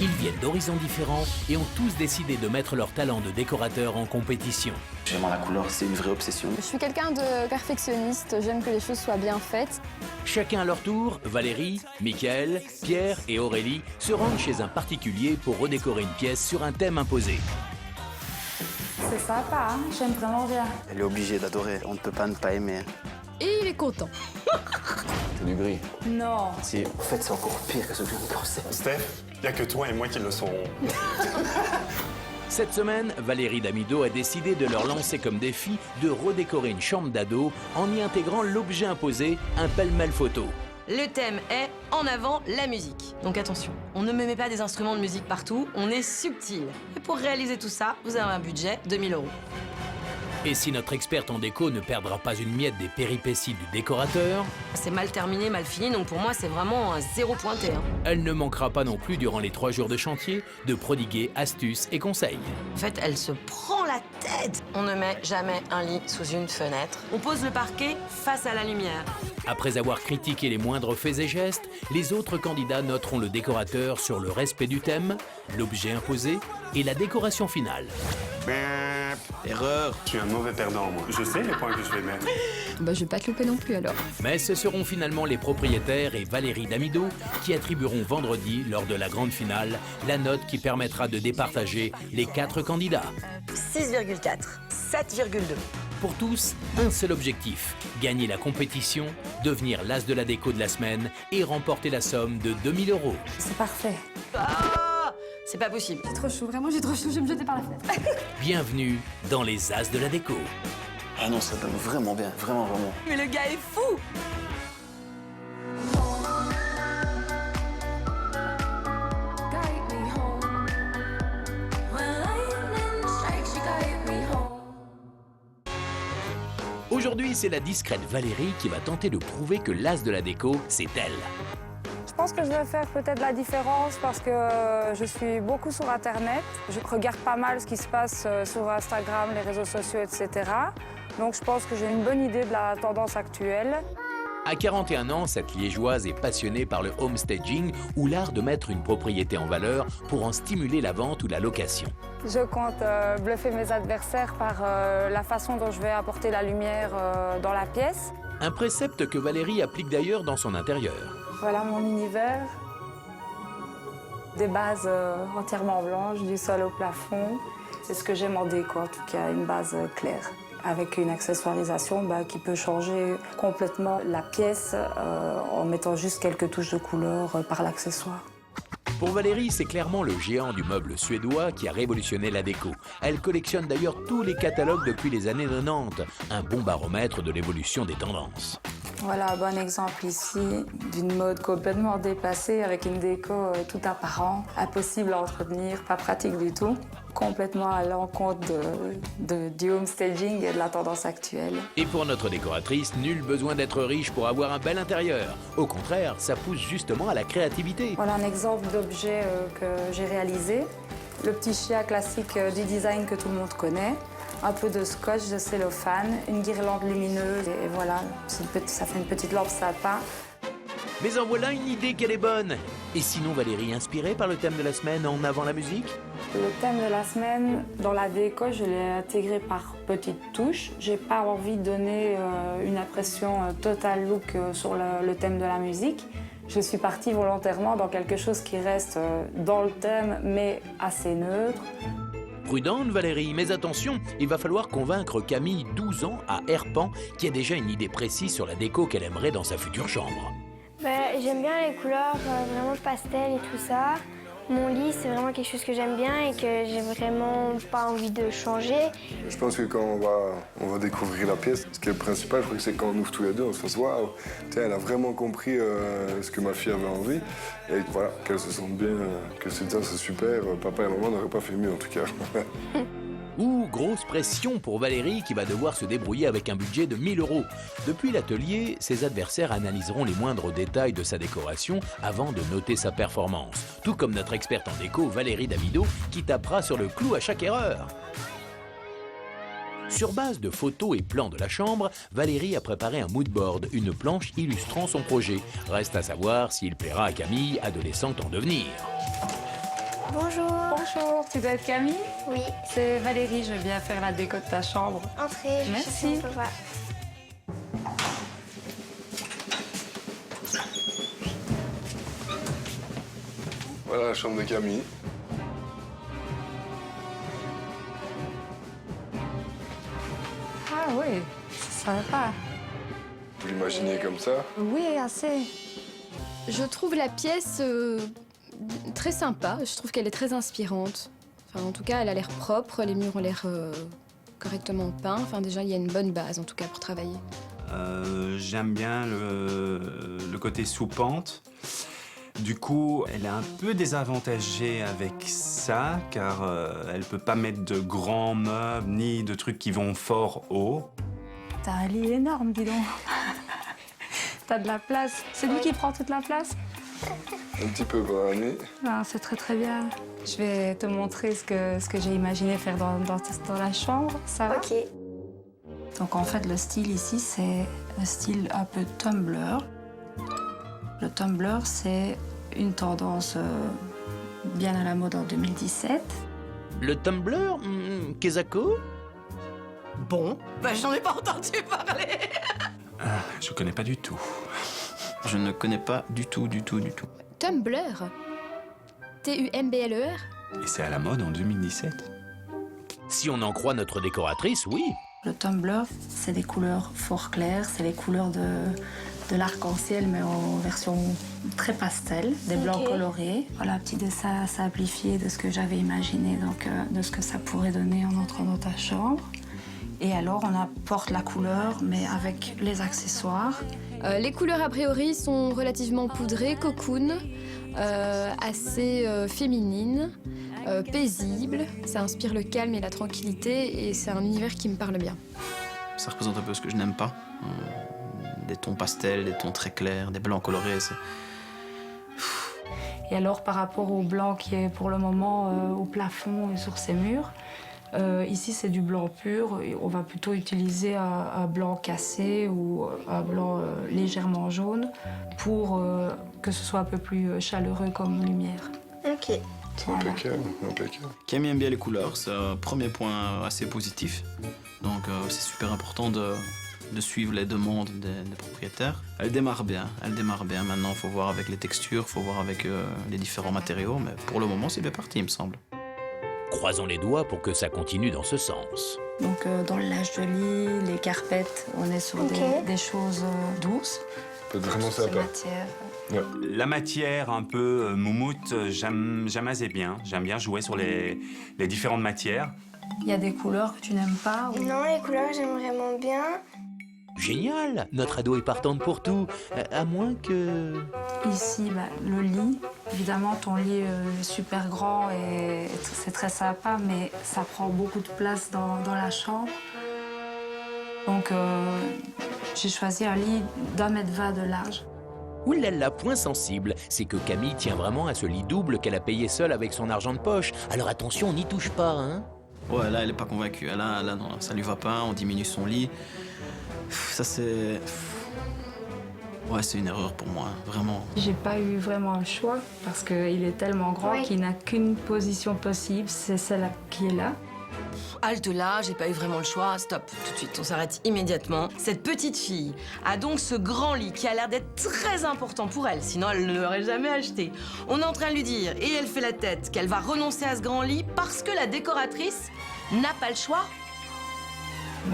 Ils viennent d'horizons différents et ont tous décidé de mettre leur talent de décorateur en compétition. J'aime la couleur, c'est une vraie obsession. Je suis quelqu'un de perfectionniste, j'aime que les choses soient bien faites. Chacun à leur tour, Valérie, Mickaël, Pierre et Aurélie se rendent chez un particulier pour redécorer une pièce sur un thème imposé. C'est sympa, hein, j'aime vraiment bien. Elle est obligée d'adorer, on ne peut pas ne pas aimer. Et il est content. C'est du gris. Non. Si, en fait, c'est encore pire que ce que je me pensais. Steph, il n'y a que toi et moi qui le saurons. Cette semaine, Valérie Damido a décidé de leur lancer comme défi de redécorer une chambre d'ado en y intégrant l'objet imposé, un pêle-mêle photo. Le thème est en avant la musique. Donc attention, on ne me met pas des instruments de musique partout, on est subtil. Et pour réaliser tout ça, vous avez un budget de 1 000 €. Et si notre experte en déco ne perdra pas une miette des péripéties du décorateur, C'est mal terminé, mal fini, donc pour moi c'est vraiment un 0 pointé. elle ne manquera pas non plus durant les 3 jours de chantier de prodiguer astuces et conseils. En fait, elle se prend la tête. On ne met jamais un lit sous une fenêtre. On pose le parquet face à la lumière. Après avoir critiqué les moindres faits et gestes, les autres candidats noteront le décorateur sur le respect du thème, l'objet imposé et la décoration finale. Erreur. Je suis un mauvais perdant, moi. Je sais les points que je vais mettre. Bah, je vais pas te louper non plus alors. Mais ce seront finalement les propriétaires et Valérie Damido qui attribueront vendredi, lors de la grande finale, la note qui permettra de départager les 4 candidats. 6,4, 7,2. Pour tous, un seul objectif, gagner la compétition, devenir l'as de la déco de la semaine et remporter la somme de 2 000 €. C'est parfait. Ah, c'est pas possible. J'ai trop chaud, vraiment j'ai trop chaud, je vais me jeter par la fenêtre. Bienvenue dans les as de la déco. Ah non, ça donne vraiment bien, vraiment, vraiment. Mais le gars est fou. Aujourd'hui, c'est la discrète Valérie qui va tenter de prouver que l'as de la déco, c'est elle. Je pense que je vais faire peut-être la différence parce que je suis beaucoup sur Internet. Je regarde pas mal ce qui se passe sur Instagram, les réseaux sociaux, etc. Donc je pense que j'ai une bonne idée de la tendance actuelle. À 41 ans, cette liégeoise est passionnée par le homestaging ou l'art de mettre une propriété en valeur pour en stimuler la vente ou la location. Je compte bluffer mes adversaires par la façon dont je vais apporter la lumière dans la pièce. Un précepte que Valérie applique d'ailleurs dans son intérieur. Voilà mon univers. Des bases entièrement blanches, du sol au plafond. C'est ce que j'aime en déco, en tout cas, une base claire. Avec une accessoirisation qui peut changer complètement la pièce en mettant juste quelques touches de couleur par l'accessoire. Pour Valérie, c'est clairement le géant du meuble suédois qui a révolutionné la déco. Elle collectionne d'ailleurs tous les catalogues depuis les années 90, un bon baromètre de l'évolution des tendances. Voilà un bon exemple ici d'une mode complètement dépassée avec une déco tout apparent, impossible à entretenir, pas pratique du tout. Complètement à l'encontre du homestaging et de la tendance actuelle. Et pour notre décoratrice, nul besoin d'être riche pour avoir un bel intérieur. Au contraire, ça pousse justement à la créativité. Voilà un exemple d'objet que j'ai réalisé. Le petit chien classique du design que tout le monde connaît. Un peu de scotch, de cellophane, une guirlande lumineuse et voilà, ça fait une petite lampe sapin. Mais en voilà une idée qu'elle est bonne. Et sinon, Valérie, inspirée par le thème de la semaine en avant la musique? Le thème de la semaine, dans la déco, je l'ai intégré par petites touches. J'ai pas envie de donner une impression total look sur le thème de la musique. Je suis partie volontairement dans quelque chose qui reste dans le thème, mais assez neutre. Prudente, Valérie, mais attention, il va falloir convaincre Camille, 12 ans, à Herpan, qui a déjà une idée précise sur la déco qu'elle aimerait dans sa future chambre. J'aime bien les couleurs vraiment pastel et tout ça. Mon lit, c'est vraiment quelque chose que j'aime bien et que j'ai vraiment pas envie de changer. Je pense que quand on va découvrir la pièce, ce qui est le principal, je crois que c'est quand on ouvre tous les deux, on se dit waouh, elle a vraiment compris ce que ma fille avait envie. Et voilà, qu'elle se sente bien, que c'est super. Papa et maman n'auraient pas fait mieux en tout cas. Ouh, grosse pression pour Valérie qui va devoir se débrouiller avec un budget de 1 000 €. Depuis l'atelier, ses adversaires analyseront les moindres détails de sa décoration avant de noter sa performance. Tout comme notre experte en déco, Valérie Damido, qui tapera sur le clou à chaque erreur. Sur base de photos et plans de la chambre, Valérie a préparé un moodboard, une planche illustrant son projet. Reste à savoir s'il plaira à Camille, adolescente en devenir. Bonjour. Bonjour, tu dois être Camille? Oui. C'est Valérie, je viens faire la déco de ta chambre. Entrez, je Merci. cherche mon papa. Voilà la chambre de Camille. Ah oui, c'est sympa. Vous l'imaginez comme ça? Oui, assez. Je trouve la pièce très sympa. Je trouve qu'elle est très inspirante. Enfin, en tout cas, elle a l'air propre. Les murs ont l'air correctement peints. Enfin, déjà, il y a une bonne base, en tout cas, pour travailler. J'aime bien le côté sous pente. Du coup, elle est un peu désavantagée avec ça, car elle peut pas mettre de grands meubles ni de trucs qui vont fort haut. T'as un lit énorme, dis donc. T'as de la place. C'est lui qui prend toute la place? Un petit peu par la nuit. Ah, c'est très très bien. Je vais te montrer ce que j'ai imaginé faire dans la chambre. Ça va? Ok. Donc en fait, le style ici, c'est un style un peu Tumblr. Le Tumblr, c'est une tendance bien à la mode en 2017. Le Tumblr, Kezako? Bon, bah j'en ai pas entendu parler. Je connais pas du tout. Je ne connais pas du tout. Tumblr. T-U-M-B-L-E-R. Et c'est à la mode en 2017. Si on en croit notre décoratrice, oui. Le Tumblr, c'est des couleurs fort claires, c'est les couleurs de l'arc-en-ciel, mais en version très pastel, des blancs colorés. Voilà, un petit dessin simplifié de ce que j'avais imaginé, donc de ce que ça pourrait donner en entrant dans ta chambre. Et alors, on apporte la couleur, mais avec les accessoires. Les couleurs, a priori, sont relativement poudrées, cocoon, assez féminines, paisibles. Ça inspire le calme et la tranquillité, et c'est un univers qui me parle bien. Ça représente un peu ce que je n'aime pas. Des tons pastels, des tons très clairs, des blancs colorés. Et alors, par rapport au blanc qui est pour le moment au plafond et sur ces murs, ici, c'est du blanc pur. On va plutôt utiliser un blanc cassé ou un blanc légèrement jaune pour que ce soit un peu plus chaleureux comme lumière. Ok. C'est impeccable. Camille aime bien les couleurs, c'est un premier point assez positif. Donc c'est super important de suivre les demandes des propriétaires. Elle démarre bien. Maintenant, il faut voir avec les textures, il faut voir avec les différents matériaux. Mais pour le moment, c'est bien parti, il me semble. Croisons les doigts pour que ça continue dans ce sens. Donc dans le linge de lit, les carpettes, on est sur des choses douces. Ça peut être vraiment Ces sympa. matières. La matière un peu moumoute, j'aime assez bien. J'aime bien jouer sur les différentes matières. Il y a des couleurs que tu n'aimes pas ou... Non, les couleurs, j'aime vraiment bien. Génial! Notre ado est partante pour tout, à moins que... Ici, le lit. Évidemment, ton lit est super grand et c'est très sympa, mais ça prend beaucoup de place dans la chambre. Donc, j'ai choisi un lit d'1,20 m de large. Ouh là là, point sensible, c'est que Camille tient vraiment à ce lit double qu'elle a payé seule avec son argent de poche. Alors attention, on n'y touche pas, hein? Ouais, là, elle est pas convaincue. Là, non, ça lui va pas, on diminue son lit. Ça, c'est... Ouais, c'est une erreur pour moi, vraiment. J'ai pas eu vraiment le choix parce qu'il est tellement grand qu'il n'a qu'une position possible, c'est celle qui est là. Halte là, j'ai pas eu vraiment le choix. Stop, tout de suite, on s'arrête immédiatement. Cette petite fille a donc ce grand lit qui a l'air d'être très important pour elle, sinon elle ne l'aurait jamais acheté. On est en train de lui dire, et elle fait la tête, qu'elle va renoncer à ce grand lit parce que la décoratrice n'a pas le choix.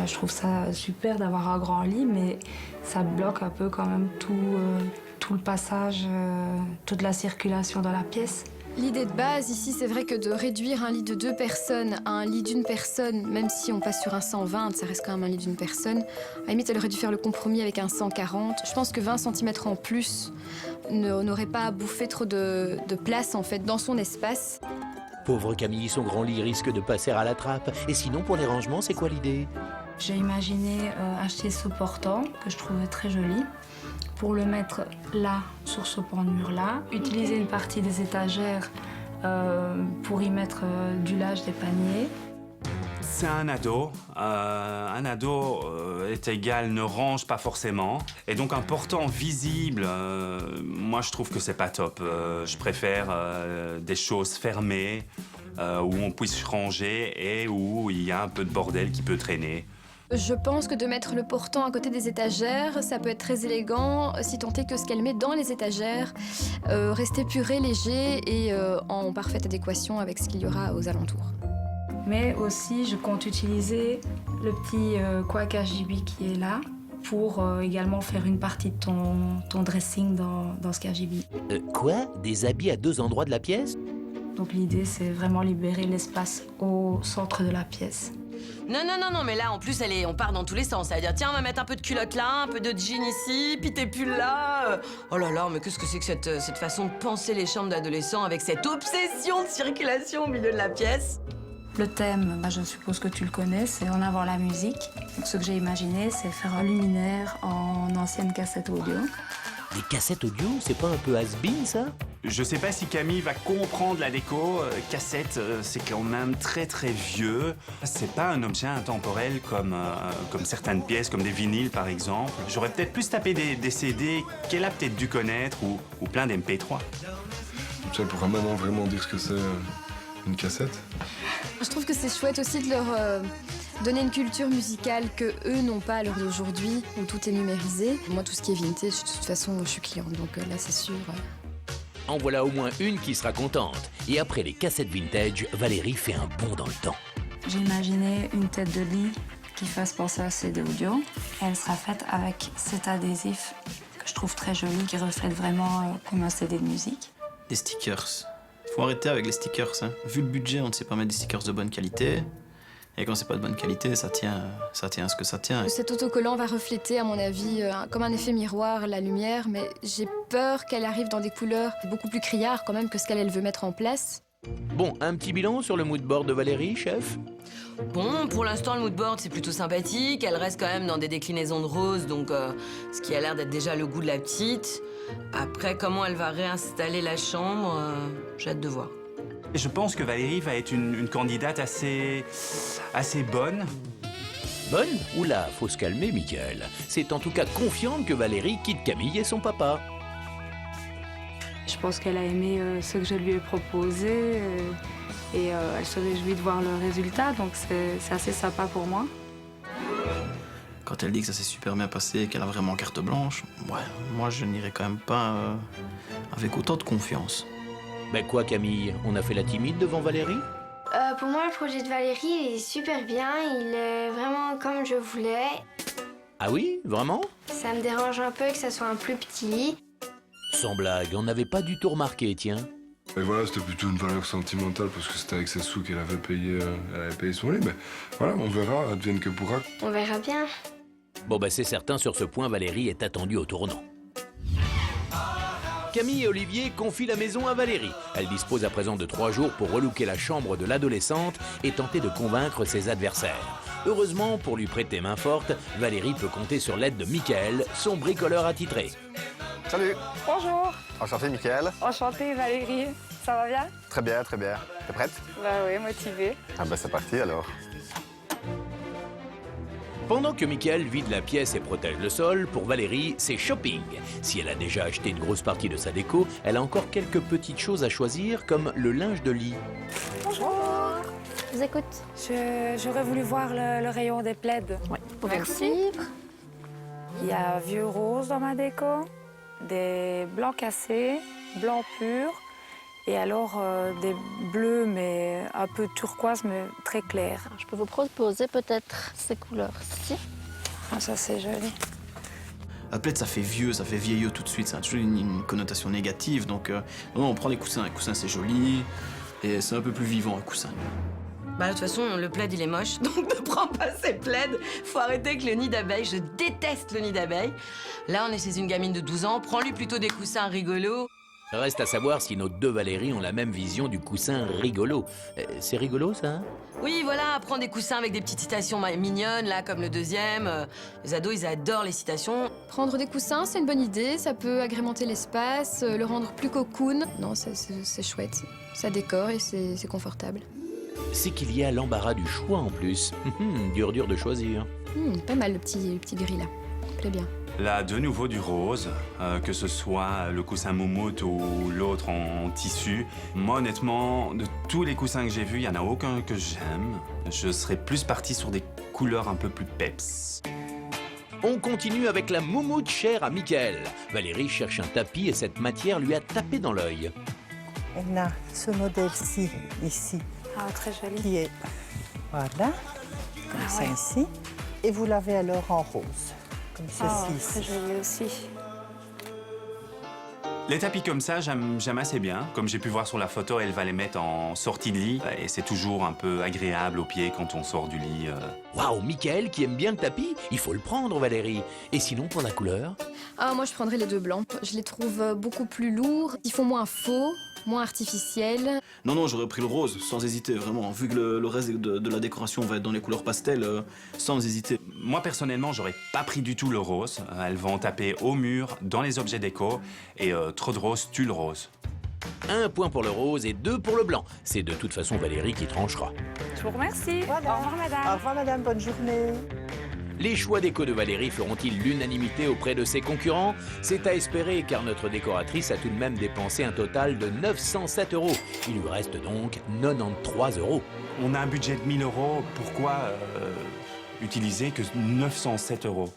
Je trouve ça super d'avoir un grand lit, mais ça bloque un peu quand même tout le passage, toute la circulation dans la pièce. L'idée de base ici, c'est vrai que de réduire un lit de 2 personnes à un lit d'une personne, même si on passe sur un 120, ça reste quand même un lit d'une personne. À la limite, elle aurait dû faire le compromis avec un 140. Je pense que 20 cm en plus n'aurait pas bouffé trop de place en fait dans son espace. Pauvre Camille, son grand lit risque de passer à la trappe. Et sinon, pour les rangements, c'est quoi l'idée? J'ai imaginé acheter ce portant, que je trouvais très joli, pour le mettre là, sur ce pan de mur-là, utiliser une partie des étagères pour y mettre du linge, des paniers. c'est un ado. Un ado est égal ne range pas forcément. Et donc un portant visible, moi je trouve que c'est pas top. Je préfère des choses fermées, où on puisse ranger et où il y a un peu de bordel qui peut traîner. Je pense que de mettre le portant à côté des étagères, ça peut être très élégant, si tant est que ce qu'elle met dans les étagères reste épuré, léger et en parfaite adéquation avec ce qu'il y aura aux alentours. Mais aussi, je compte utiliser le petit couac RGB qui est là pour également faire une partie de ton dressing dans ce RGB. Quoi? Des habits à 2 endroits de la pièce? Donc l'idée, c'est vraiment libérer l'espace au centre de la pièce. Non, mais là, en plus, on part dans tous les sens. Ça veut dire, tiens, on va mettre un peu de culotte là, un peu de jean ici, puis tes pulls là. Oh là là, mais qu'est-ce que c'est que cette façon de penser les chambres d'adolescents avec cette obsession de circulation au milieu de la pièce? Le thème, je suppose que tu le connais, c'est En avant la musique. Donc ce que j'ai imaginé, c'est faire un luminaire en ancienne cassette audio. Des cassettes audio, c'est pas un peu has-been, ça? Je sais pas si Camille va comprendre la déco. Cassette, c'est quand même très très vieux. C'est pas un objet intemporel comme certaines pièces, comme des vinyles par exemple. J'aurais peut-être plus tapé des CD qu'elle a peut-être dû connaître ou plein d'MP3. Ça pourra maintenant vraiment dire ce que c'est une cassette. Je trouve que c'est chouette aussi de leur donner une culture musicale que eux n'ont pas à l'heure d'aujourd'hui, où tout est numérisé. Moi, tout ce qui est vintage, de toute façon, je suis cliente, donc là, c'est sûr. En voilà au moins une qui sera contente. Et après les cassettes vintage, Valérie fait un bond dans le temps. J'ai imaginé une tête de lit qui fasse penser à CD audio. Elle sera faite avec cet adhésif que je trouve très joli, qui reflète vraiment comme un CD de musique. Des stickers. Faut arrêter avec les stickers. Hein. Vu le budget, on ne sait pas mettre des stickers de bonne qualité. Et quand c'est pas de bonne qualité, ça tient à ce que ça tient. Cet autocollant va refléter, à mon avis, comme un effet miroir, la lumière, mais j'ai peur qu'elle arrive dans des couleurs beaucoup plus criards quand même que ce qu'elle veut mettre en place. Bon, un petit bilan sur le moodboard de Valérie, chef? Bon, pour l'instant, le moodboard, c'est plutôt sympathique. Elle reste quand même dans des déclinaisons de rose, donc ce qui a l'air d'être déjà le goût de la petite. Après, comment elle va réinstaller la chambre, j'ai hâte de voir. Je pense que Valérie va être une candidate assez bonne. Bonne? Oula, faut se calmer, Mickaël. C'est en tout cas confiante que Valérie quitte Camille et son papa. Je pense qu'elle a aimé ce que je lui ai proposé et elle se réjouit de voir le résultat, donc c'est assez sympa pour moi. Quand elle dit que ça s'est super bien passé et qu'elle a vraiment carte blanche, ouais, moi je n'irai quand même pas avec autant de confiance. Ben quoi, Camille? On a fait la timide devant Valérie? Pour moi, le projet de Valérie il est super bien. Il est vraiment comme je voulais. Ah oui? Vraiment? Ça me dérange un peu que ça soit un plus petit lit. Sans blague, on n'avait pas du tout remarqué, tiens. Et voilà, c'était plutôt une valeur sentimentale parce que c'était avec ses sous qu'elle avait payé son lit. Mais voilà, on verra, advienne que pourra. On verra bien. Bon, ben c'est certain, sur ce point, Valérie est attendue au tournant. Camille et Olivier confient la maison à Valérie. Elle dispose à présent de 3 jours pour relooker la chambre de l'adolescente et tenter de convaincre ses adversaires. Heureusement, pour lui prêter main forte, Valérie peut compter sur l'aide de Mickaël, son bricoleur attitré. Salut. Bonjour. Enchanté, Mickaël. Enchantée, Valérie. Ça va bien? Très bien, très bien. T'es prête? Bah oui, motivée. Ah bah c'est parti alors. Pendant que Mickaël vide la pièce et protège le sol, pour Valérie, c'est shopping. Si elle a déjà acheté une grosse partie de sa déco, elle a encore quelques petites choses à choisir, comme le linge de lit. Bonjour. Je vous écoute. J'aurais voulu voir le rayon des plaids. Ouais. Merci. Il y a vieux rose dans ma déco, des blancs cassés, blancs purs, et alors des bleus, mais un peu turquoise, mais très clairs. Je peux vous proposer peut-être ces couleurs-ci. Ah, ça, c'est joli. La plaid, ça fait vieux, ça fait vieillot tout de suite. Ça a toujours une connotation négative. Donc, non, on prend des coussins. Un coussin, c'est joli. Et c'est un peu plus vivant, un coussin. Bah, de toute façon, le plaid, il est moche, donc ne prends pas ces plaids. Faut arrêter avec le nid d'abeille. Je déteste le nid d'abeille. Là, on est chez une gamine de 12 ans. Prends-lui plutôt des coussins rigolos. Reste à savoir si nos 2 Valérie ont la même vision du coussin rigolo. C'est rigolo, ça, hein? Oui, voilà, prends des coussins avec des petites citations mignonnes, là, comme le deuxième. Les ados, ils adorent les citations. Prendre des coussins, c'est une bonne idée. Ça peut agrémenter l'espace, le rendre plus cocoon. Non, c'est chouette. Ça décore et c'est confortable. c'est qu'il y a l'embarras du choix en plus. Dur de choisir. Pas mal le petit gris là. Ça me plaît bien. Là, de nouveau du rose, que ce soit le coussin moumoute ou l'autre en tissu. Moi, honnêtement, de tous les coussins que j'ai vus, il n'y en a aucun que j'aime. Je serais plus parti sur des couleurs un peu plus peps. On continue avec la moumoute chère à Mickaël. Valérie cherche un tapis et cette matière lui a tapé dans l'œil. Elle a ce modèle-ci, ici, Ah, très joli. qui est, voilà, comme ça ici. Et vous l'avez alors en rose, comme Ah, ceci très ici. joli aussi. Les tapis comme ça, j'aime assez bien. Comme j'ai pu voir sur la photo, elle va les mettre en sortie de lit. Et c'est toujours un peu agréable aux pieds quand on sort du lit. Waouh, Mickaël qui aime bien le tapis, il faut le prendre Valérie. Et sinon pour la couleur? Ah, moi je prendrais les deux blancs. Je les trouve beaucoup plus lourds. Ils font moins faux, moins artificiels. Non, j'aurais pris le rose, sans hésiter, vraiment. Vu que le reste de la décoration va être dans les couleurs pastel, sans hésiter. Moi, personnellement, j'aurais pas pris du tout le rose. Elles vont taper au mur, dans les objets déco. Et trop de rose tue le rose. 1 point pour le rose et 2 pour le blanc. C'est de toute façon Valérie qui tranchera. Je vous remercie. Voilà. Au revoir, madame. Au revoir, madame, bonne journée. Les choix déco de Valérie feront-ils l'unanimité auprès de ses concurrents? C'est à espérer car notre décoratrice a tout de même dépensé un total de 907 €. Il lui reste donc 93 €. On a un budget de 1000 €. Pourquoi utiliser que 907 €?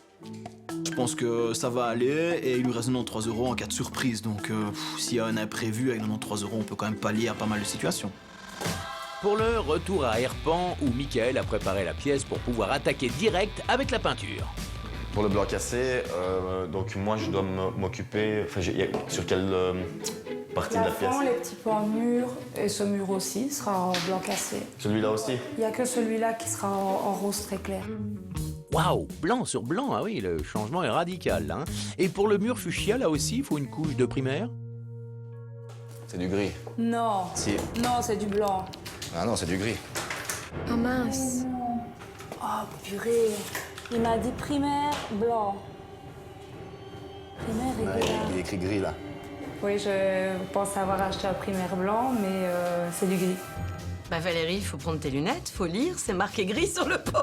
Je pense que ça va aller et il lui reste 93 € en cas de surprise. Donc s'il y a un imprévu avec 93 €, on peut quand même pallier à pas mal de situations. Pour l'heure, retour à Herpan où Mickaël a préparé la pièce pour pouvoir attaquer direct avec la peinture. Pour le blanc cassé, donc moi je dois m'occuper. Enfin, sur quelle partie de la pièce? Plafond, les petits pans de mur et ce mur aussi sera en blanc cassé. Celui-là aussi? Il n'y a que celui-là qui sera en rose très clair. Waouh, blanc sur blanc, ah oui, le changement est radical. Hein. Et pour le mur fuchsia, là aussi, il faut une couche de primaire? C'est du gris. Non. Si. Non, c'est du blanc. Ah non, c'est du gris. Oh mince. Oh purée. Il m'a dit primaire blanc. Primaire et Ouais, gris. il est écrit gris là. Oui, je pense avoir acheté un primaire blanc, mais c'est du gris. Bah Valérie, il faut prendre tes lunettes, faut lire, c'est marqué gris sur le pot.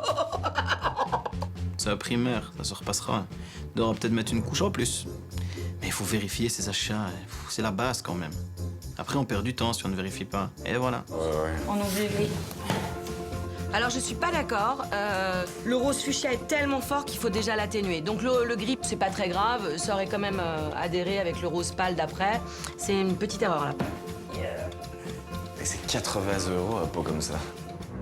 C'est un primaire, ça se repassera. On devra peut-être mettre une couche en plus. Mais il faut vérifier ses achats, c'est la base quand même. Après, on perd du temps si on ne vérifie pas. Et voilà. Ouais. On oublie le gris. Alors je suis pas d'accord. Le rose fuchsia est tellement fort qu'il faut déjà l'atténuer. Donc le gris, c'est pas très grave. Ça aurait quand même adhéré avec le rose pâle d'après. C'est une petite erreur là. Et c'est 80 € un pot comme ça.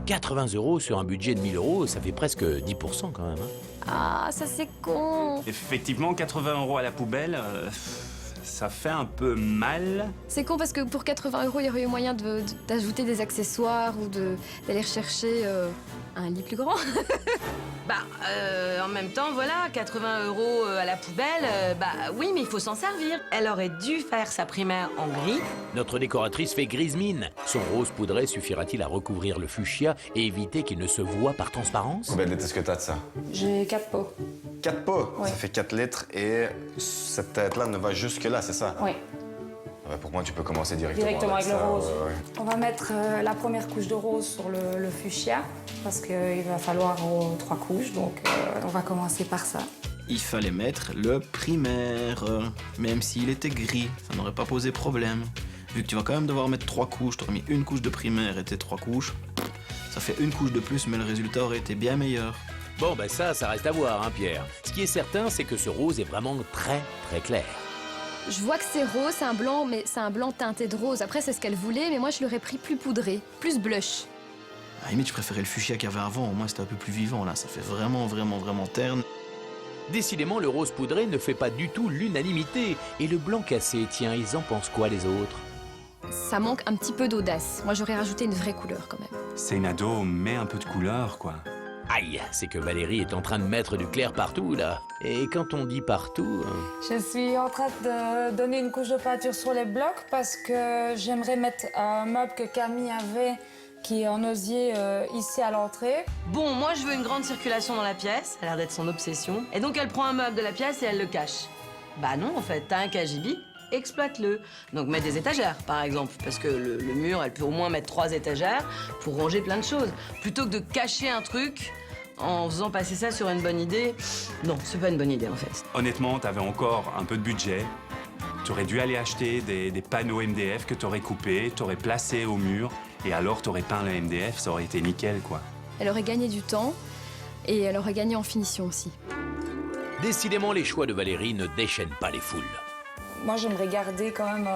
80 € sur un budget de 1000 €, ça fait presque 10% quand même. Hein. Ah, ça c'est con. Effectivement, 80 € à la poubelle, ça fait un peu mal. C'est con parce que pour 80 €, il y aurait eu moyen d'ajouter des accessoires ou d'aller rechercher un lit plus grand. En même temps, voilà, 80 € à la poubelle, oui, mais il faut s'en servir. Elle aurait dû faire sa primaire en gris. Notre décoratrice fait grise mine. Son rose poudré suffira-t-il à recouvrir le fuchsia et éviter qu'il ne se voie par transparence? Combien de litres est-ce que t'as de ça? J'ai 4 pots. 4 pots? Oui. Ça fait 4 litres et cette tête-là ne va jusque là, c'est ça? Oui, Ouais, pour moi, tu peux commencer directement directement avec le ça, rose. ouais. On va mettre la première couche de rose sur le fuchsia parce qu'il va falloir 3 couches, donc on va commencer par ça. Il fallait mettre le primaire, même s'il était gris, ça n'aurait pas posé problème. Vu que tu vas quand même devoir mettre 3 couches, tu aurais mis une couche de primaire et tes 3 couches, ça fait une couche de plus, mais le résultat aurait été bien meilleur. Bon, ça reste à voir, hein, Pierre. Ce qui est certain, c'est que ce rose est vraiment très, très clair. Je vois que c'est rose, c'est un blanc, mais c'est un blanc teinté de rose. Après, c'est ce qu'elle voulait, mais moi, je l'aurais pris plus poudré, plus blush. À la limite, je préférais le fuchsia qu'il y avait avant, au moins c'était un peu plus vivant là, ça fait vraiment terne. Décidément, le rose poudré ne fait pas du tout l'unanimité. Et le blanc cassé, tiens, ils en pensent quoi les autres? Ça manque un petit peu d'audace. Moi, j'aurais rajouté une vraie couleur quand même. C'est une ado, mais un peu de couleur, quoi. Aïe, c'est que Valérie est en train de mettre du clair partout, là. Et quand on dit partout... Je suis en train de donner une couche de peinture sur les blocs parce que j'aimerais mettre un meuble que Camille avait qui est en osier ici à l'entrée. Bon, moi je veux une grande circulation dans la pièce, ça a l'air d'être son obsession. Et donc elle prend un meuble de la pièce et elle le cache. Bah non, en fait, t'as un cagibi. exploite-le. Donc mets des étagères, par exemple, parce que le mur, elle peut au moins mettre 3 étagères pour ranger plein de choses. Plutôt que de cacher un truc en faisant passer ça sur une bonne idée, non, c'est pas une bonne idée en fait. Honnêtement, t'avais encore un peu de budget. T'aurais dû aller acheter des panneaux MDF que t'aurais coupés, t'aurais placé au mur, et alors t'aurais peint le MDF, ça aurait été nickel, quoi. Elle aurait gagné du temps et elle aurait gagné en finition aussi. Décidément, les choix de Valérie ne déchaînent pas les foules. Moi, j'aimerais garder quand même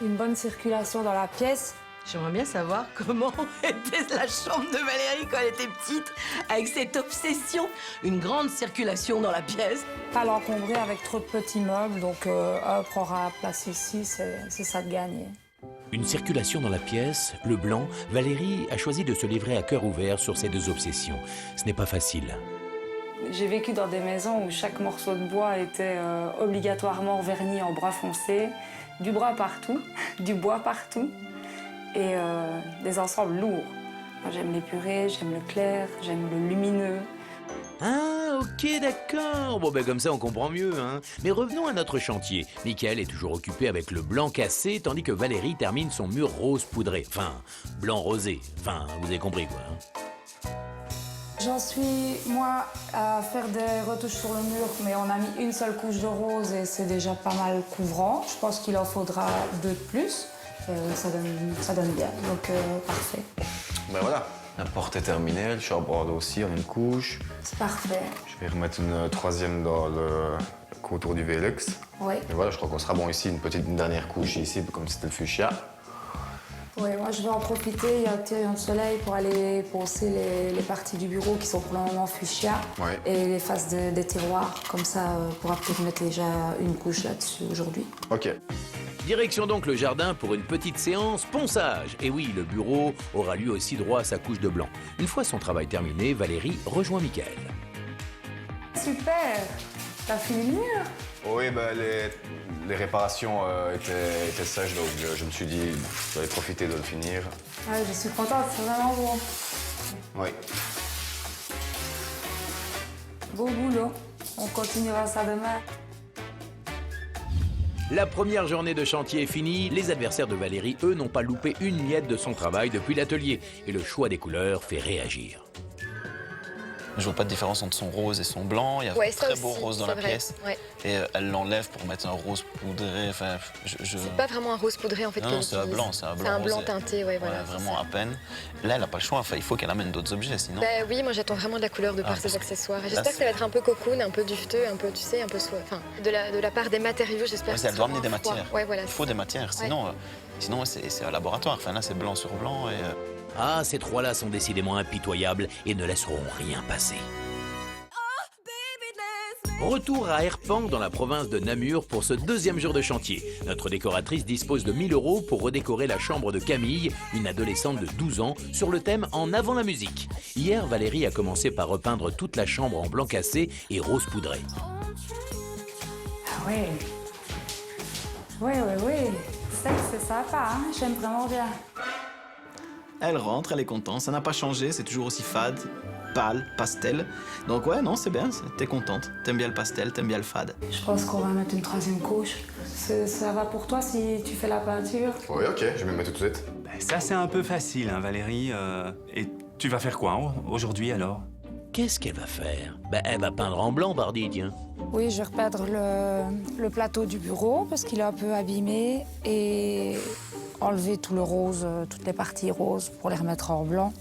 une bonne circulation dans la pièce. J'aimerais bien savoir comment était la chambre de Valérie quand elle était petite, avec cette obsession. Une grande circulation dans la pièce. Pas l'encombrer avec trop de petits meubles, donc hop, on aura place ici, c'est ça de gagner. Une circulation dans la pièce, le blanc, Valérie a choisi de se livrer à cœur ouvert sur ces 2 obsessions. Ce n'est pas facile. J'ai vécu dans des maisons où chaque morceau de bois était obligatoirement verni en bois foncé, du bois partout, du bois partout, et des ensembles lourds. Moi, j'aime l'épuré, j'aime le clair, j'aime le lumineux. Ah, ok, d'accord. Bon, ben comme ça, on comprend mieux, hein. Mais revenons à notre chantier. Michael est toujours occupé avec le blanc cassé, tandis que Valérie termine son mur rose poudré. Enfin, blanc rosé. Enfin, vous avez compris, quoi. Hein. J'en suis, moi, à faire des retouches sur le mur, mais on a mis une seule couche de rose et c'est déjà pas mal couvrant. Je pense qu'il en faudra 2 de plus. Ça donne bien, donc parfait. Ben voilà, la porte est terminée, le charbord aussi, on a une couche. C'est parfait. Je vais remettre une 3e dans le contour du Velux. Oui. Et voilà, je crois qu'on sera bon ici, une dernière couche ici, comme c'était le fuchsia. Oui, moi je vais en profiter, il y a un petit rayon de soleil pour aller poncer les parties du bureau qui sont pour le moment fuchsia. Ouais. Et les faces des tiroirs, comme ça on pourra peut-être mettre déjà une couche là-dessus aujourd'hui. Ok. Direction donc le jardin pour une petite séance ponçage. Et oui, le bureau aura lui aussi droit à sa couche de blanc. Une fois son travail terminé, Valérie rejoint Michael. Super! T'as fini le mur? Oui, ben les réparations étaient sèches, donc je me suis dit, j'allais profiter de le finir. Ouais, je suis contente, c'est vraiment bon. Oui. Beau boulot. On continuera ça demain. La première journée de chantier est finie. Les adversaires de Valérie, eux, n'ont pas loupé une miette de son travail depuis l'atelier. Et le choix des couleurs fait réagir. Je vois pas de différence entre son rose et son blanc. Il y a un très beau rose dans la pièce. Ouais. Et elle l'enlève pour mettre un rose poudré. Enfin, C'est pas vraiment un rose poudré en fait. Non, c'est un blanc. C'est un blanc teinté, ouais, voilà. Vraiment à peine. Là, elle n'a pas le choix. Enfin, il faut qu'elle amène d'autres objets, sinon. Bah oui, moi j'attends vraiment de la couleur de par ses accessoires. Et j'espère que ça va être un peu cocoon, un peu duveteux, un peu, tu sais, un peu enfin, de la part des matériaux, j'espère. Elle doit amener des matières. Ouais, voilà. Il faut des matières. Sinon, c'est un laboratoire. Enfin, là, c'est blanc sur blanc. Et, Ah, ces 3-là sont décidément impitoyables et ne laisseront rien passer. Retour à Herpang dans la province de Namur pour ce 2e jour de chantier. Notre décoratrice dispose de 1 000 € pour redécorer la chambre de Camille, une adolescente de 12 ans, sur le thème En avant la musique. Hier, Valérie a commencé par repeindre toute la chambre en blanc cassé et rose poudré. Ah ouais. Oui. C'est sympa, hein. J'aime vraiment bien. elle rentre, elle est contente. Ça n'a pas changé, c'est toujours aussi fade, pâle, pastel. Donc ouais, non, c'est bien, t'es contente. T'aimes bien le pastel, t'aimes bien le fade. Je pense qu'on va mettre une 3e couche. Ça va pour toi si tu fais la peinture? Oui, ok, je vais me mettre tout de suite. Ça, c'est un peu facile, hein, Valérie. Et tu vas faire quoi aujourd'hui, alors? Qu'est-ce qu'elle va faire? Elle va peindre en blanc, pardi, tiens. Oui, je vais repeindre le plateau du bureau parce qu'il est un peu abîmé et enlever tout le rose, toutes les parties roses pour les remettre en blanc.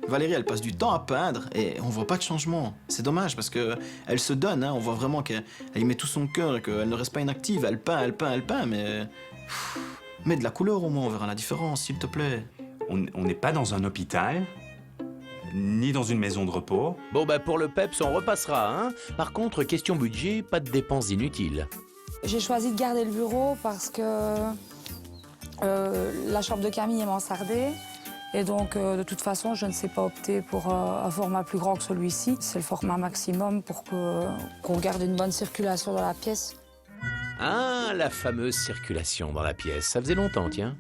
Valérie, elle passe du temps à peindre et on voit pas de changement. C'est dommage parce qu'elle se donne, hein. On voit vraiment qu'elle y met tout son cœur et qu'elle ne reste pas inactive. Elle peint, mais... Mets de la couleur au moins, on verra la différence, s'il te plaît. On n'est pas dans un hôpital, ni dans une maison de repos. Bon, pour le PEPS, on repassera, hein. Par contre, question budget, pas de dépenses inutiles. J'ai choisi de garder le bureau parce que la chambre de Camille est mansardée. Et donc, de toute façon, je ne sais pas opter pour un format plus grand que celui-ci. C'est le format maximum pour qu'on garde une bonne circulation dans la pièce. Ah, la fameuse circulation dans la pièce. Ça faisait longtemps, tiens.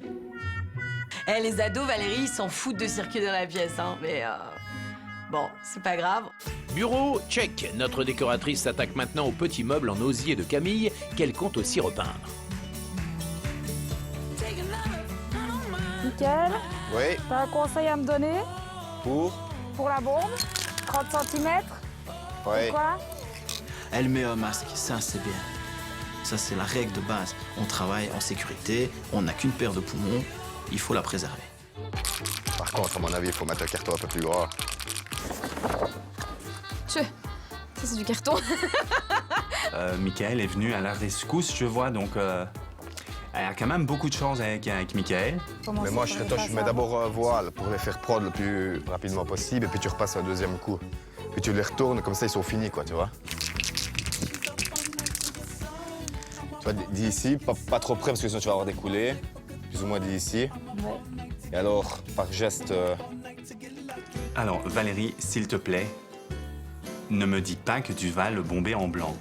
Les ados, Valérie, ils s'en foutent de circuler dans la pièce, hein. Mais Bon, c'est pas grave. Bureau, check. Notre décoratrice s'attaque maintenant au petit meuble en osier de Camille qu'elle compte aussi repeindre. Mickaël, Oui, t'as un conseil à me donner pour la bombe? 30 cm? Oui. Quoi? Elle met un masque, ça c'est bien. Ça c'est la règle de base. On travaille en sécurité, on n'a qu'une paire de poumons, il faut la préserver. Par contre, à mon avis, il faut mettre un carton un peu plus gras. Ça c'est du carton. Michael est venu à la rescousse, je vois, donc elle a quand même beaucoup de chance avec Michael. Mais moi, je mets d'abord un voile pour les faire prendre le plus rapidement possible, et puis tu repasses un deuxième coup. Puis tu les retournes, comme ça, ils sont finis, quoi, tu vois. Tu vois, d'ici, pas trop près, parce que sinon tu vas avoir des coulées. Plus ou moins d'ici. Ouais. Et alors, par geste... Alors, Valérie, s'il te plaît, ne me dis pas que tu vas le bomber en blanc.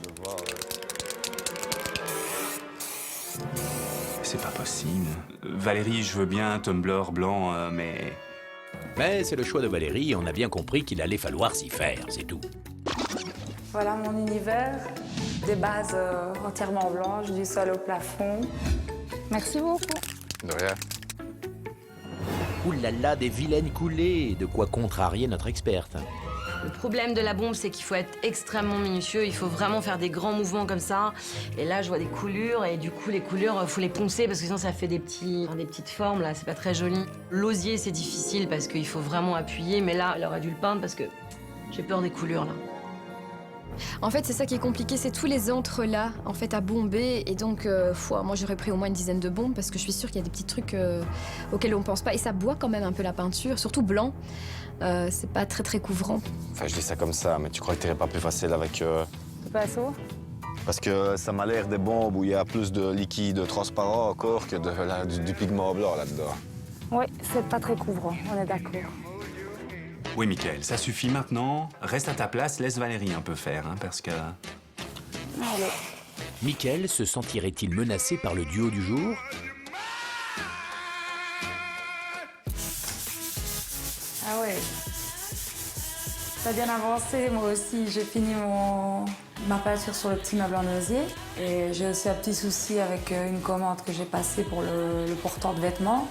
C'est pas possible. Valérie, je veux bien un tumbler blanc, mais... Mais c'est le choix de Valérie, on a bien compris qu'il allait falloir s'y faire, c'est tout. Voilà mon univers, des bases entièrement blanches, du sol au plafond. Merci beaucoup. De rien. Ouh là là, des vilaines coulées, de quoi contrarier notre experte. Le problème de la bombe, c'est qu'il faut être extrêmement minutieux. Il faut vraiment faire des grands mouvements comme ça. Et là, je vois des coulures. Et du coup, les coulures, faut les poncer parce que sinon, ça fait des petites formes. Là, c'est pas très joli. L'osier, c'est difficile parce qu'il faut vraiment appuyer. Mais là, elle aurait dû le peindre parce que j'ai peur des coulures, là. En fait, c'est ça qui est compliqué, c'est tous les entre-là, en fait, à bomber. Et donc, moi, j'aurais pris au moins une dizaine de bombes parce que je suis sûre qu'il y a des petits trucs auxquels on pense pas. Et ça boit quand même un peu la peinture, surtout blanc. C'est pas très, très couvrant. Enfin, je dis ça comme ça, mais tu crois que t'irais pas plus facile avec... Pinceau? Parce que ça m'a l'air des bombes où il y a plus de liquide transparent encore que du pigment blanc là-dedans. Oui, c'est pas très couvrant, on est d'accord. Oui, Michael, ça suffit maintenant. Reste à ta place, laisse Valérie un peu faire, hein, parce que... Allez. Michael se sentirait-il menacé par le duo du jour? Ah ouais. Ça a bien avancé, moi aussi. J'ai fini ma peinture sur le petit meuble en osier. Et j'ai aussi un petit souci avec une commande que j'ai passée pour le porteur de vêtements.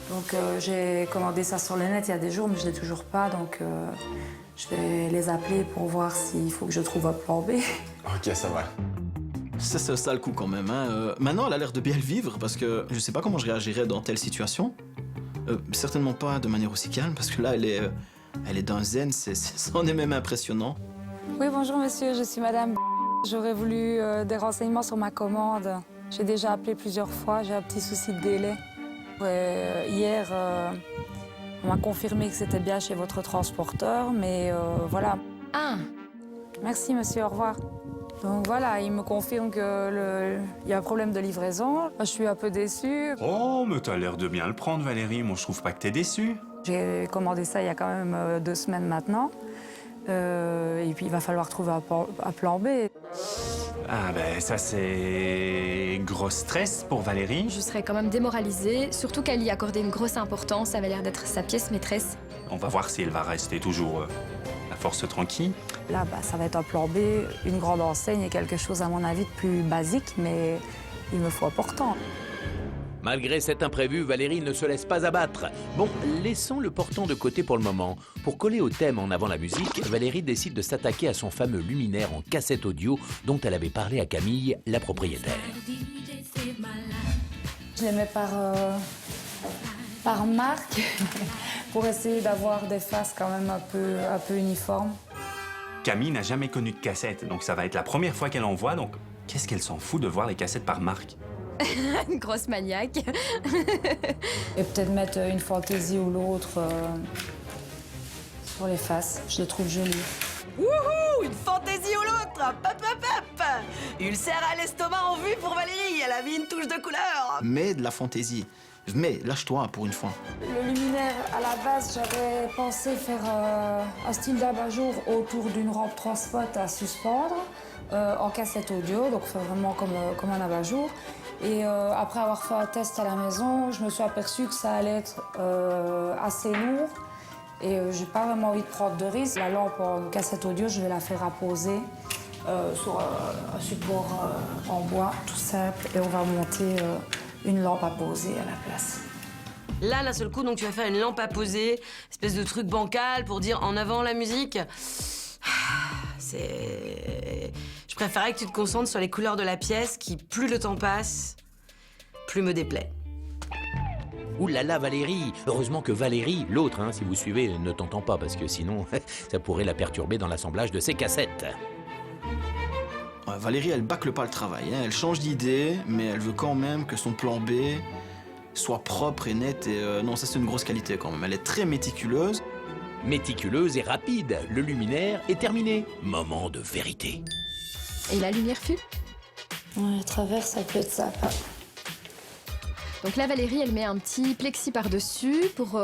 Donc j'ai commandé ça sur le net il y a des jours, mais je ne l'ai toujours pas. Donc je vais les appeler pour voir s'il faut que je trouve un plan B. Ok, ça va. Ça, c'est un sale coup quand même. Hein. Maintenant, elle a l'air de bien le vivre parce que je sais pas comment je réagirais dans telle situation. Certainement pas de manière aussi calme parce que là, elle est d'un zen, c'en est même impressionnant. Oui, bonjour monsieur, je suis madame. J'aurais voulu des renseignements sur ma commande. J'ai déjà appelé plusieurs fois, j'ai un petit souci de délai. Hier, on m'a confirmé que c'était bien chez votre transporteur, mais voilà. Ah! Merci monsieur, au revoir. Donc voilà, il me confirme qu'il y a un problème de livraison. Je suis un peu déçue. Oh, mais t'as l'air de bien le prendre, Valérie. Moi, je trouve pas que t'es déçue. J'ai commandé ça il y a quand même 2 semaines maintenant. Et puis il va falloir trouver un plan B. Ah ben, ça, c'est... gros stress pour Valérie. Je serais quand même démoralisée, surtout qu'elle y accordait une grosse importance. Ça avait l'air d'être sa pièce maîtresse. On va voir si elle va rester toujours la force tranquille. Là, ça va être un plan B, une grande enseigne et quelque chose, à mon avis, de plus basique, mais il me faut important. Malgré cet imprévu, Valérie ne se laisse pas abattre. Bon, laissons le portant de côté pour le moment. Pour coller au thème en avant la musique, Valérie décide de s'attaquer à son fameux luminaire en cassette audio dont elle avait parlé à Camille, la propriétaire. Je les mets par marque pour essayer d'avoir des faces quand même un peu uniformes. Camille n'a jamais connu de cassette, donc ça va être la première fois qu'elle en voit, donc qu'est-ce qu'elle s'en fout de voir les cassettes par marque? Une grosse maniaque. Et peut-être mettre une fantaisie ou l'autre sur les faces. Je les trouve jolies. Wouhou! Une fantaisie ou l'autre! Pop, pop, pop! Ulcère à l'estomac en vue pour Valérie. Elle a mis une touche de couleur. Mais de la fantaisie. Mais lâche-toi pour une fois. Le luminaire, à la base, j'avais pensé faire un style d'abat-jour autour d'une rampe 3 spots à suspendre en cassette audio, donc vraiment comme un abat-jour. Et après avoir fait un test à la maison, je me suis aperçue que ça allait être assez lourd Et j'ai pas vraiment envie de prendre de risques. La lampe en cassette audio, je vais la faire apposer sur un support en bois, tout simple. Et on va monter une lampe à poser à la place. Là, d'un seul coup, donc tu vas faire une lampe à poser, espèce de truc bancal pour dire en avant la musique. Je préférerais que tu te concentres sur les couleurs de la pièce qui, plus le temps passe, plus me déplaît. Ouh là là, Valérie! Heureusement que Valérie, l'autre, hein, si vous suivez, ne t'entend pas, parce que sinon, ça pourrait la perturber dans l'assemblage de ses cassettes. Ouais, Valérie, elle bâcle pas le travail, hein. Elle change d'idée, mais elle veut quand même que son plan B soit propre et net. Et non, ça c'est une grosse qualité quand même. Elle est très méticuleuse. Méticuleuse et rapide, le luminaire est terminé. Moment de vérité. Et la lumière fut? Ouais, à travers, ça peut être sympa. Donc là, Valérie, elle met un petit plexi par-dessus pour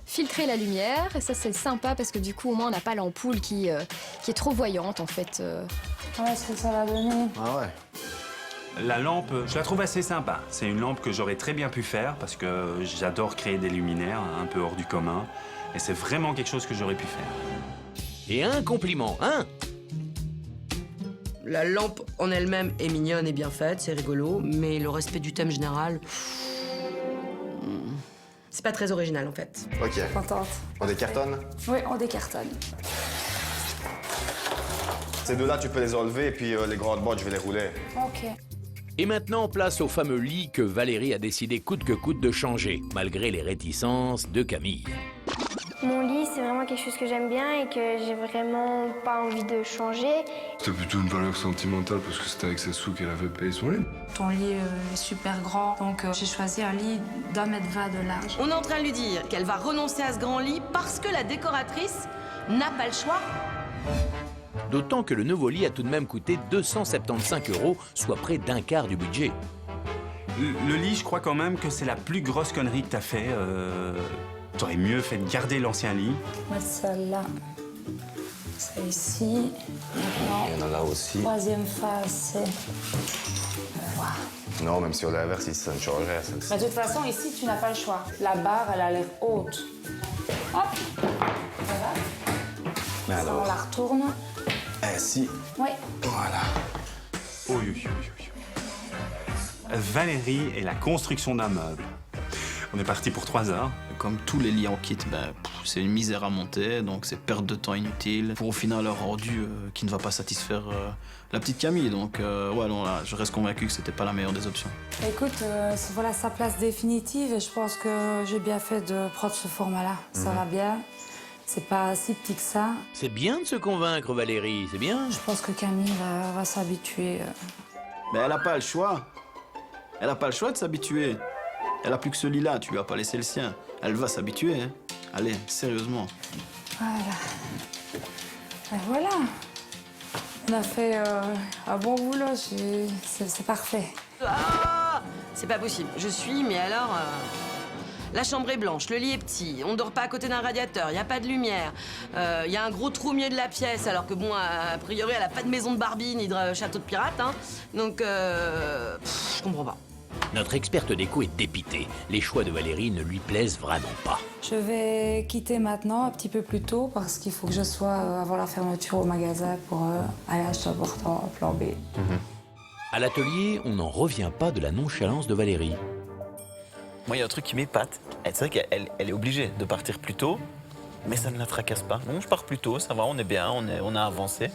filtrer la lumière. Et ça, c'est sympa parce que du coup, au moins, on n'a pas l'ampoule qui est trop voyante, en fait. Ouais, ce que ça va donner. Ah ouais. La lampe, je la trouve assez sympa. C'est une lampe que j'aurais très bien pu faire parce que j'adore créer des luminaires un peu hors du commun. Et c'est vraiment quelque chose que j'aurais pu faire. Et un compliment, hein? La lampe en elle-même est mignonne et bien faite, c'est rigolo, mais le respect du thème général, c'est pas très original en fait. Ok. Contente. On décartonne? Oui, on décartonne. Ces deux-là, tu peux les enlever et puis les grandes boîtes, je vais les rouler. Ok. Et maintenant, place au fameux lit que Valérie a décidé coûte que coûte de changer, malgré les réticences de Camille. Mon lit, c'est vraiment quelque chose que j'aime bien et que j'ai vraiment pas envie de changer. C'était plutôt une valeur sentimentale parce que c'était avec ses sous qu'elle avait payé son lit. Ton lit est super grand, donc j'ai choisi un lit d'1,20 m de large. On est en train de lui dire qu'elle va renoncer à ce grand lit parce que la décoratrice n'a pas le choix. D'autant que le nouveau lit a tout de même coûté 275 €, soit près d'un quart du budget. Le lit, je crois quand même que c'est la plus grosse connerie que t'as fait. T'aurais mieux fait de garder l'ancien lit. Mettre celle-là. Ça ici. Maintenant, Il y en a là aussi. troisième phase, c'est... Voilà. Non, même si on l'inverse, ça ne changerait. Mais de toute façon, ici, tu n'as pas le choix. La barre, elle a l'air haute. Hop. Voilà. Mais Ça, on la retourne. Ainsi. Oui. Voilà. Oui, oui, oui, oui. Valérie et la construction d'un meuble. On est parti pour 3 heures. Comme tous les lits en kit, c'est une misère à monter, donc c'est perte de temps inutile pour au final un rendu qui ne va pas satisfaire la petite Camille. Donc ouais, non, là, je reste convaincu que c'était pas la meilleure des options. Écoute, voilà sa place définitive et je pense que j'ai bien fait de prendre ce format-là. Ça va bien. C'est pas si petit que ça. C'est bien de se convaincre, Valérie, c'est bien. Je pense que Camille va s'habituer. Mais elle n'a pas le choix. Elle n'a pas le choix de s'habituer. Elle a plus que ce lit-là, tu lui as pas laissé le sien. Elle va s'habituer, hein. Allez, sérieusement. Voilà. Et voilà. On a fait un bon boulot, c'est parfait. Ah, c'est pas possible. Je suis, mais alors... La chambre est blanche, le lit est petit, on dort pas à côté d'un radiateur, il y a pas de lumière, il y a un gros trou au milieu de la pièce, alors que bon, a priori, elle a pas de maison de Barbie ni de château de pirate, hein. Donc, je comprends pas. Notre experte déco est dépitée. Les choix de Valérie ne lui plaisent vraiment pas. Je vais quitter maintenant un petit peu plus tôt parce qu'il faut que je sois avant la fermeture au magasin pour aller acheter un portant plan B. À l'atelier, on n'en revient pas de la nonchalance de Valérie. Moi, il y a un truc qui m'épate. C'est vrai qu'elle est obligée de partir plus tôt, mais ça ne la tracasse pas. Non, je pars plus tôt, ça va, on est bien, on a avancé.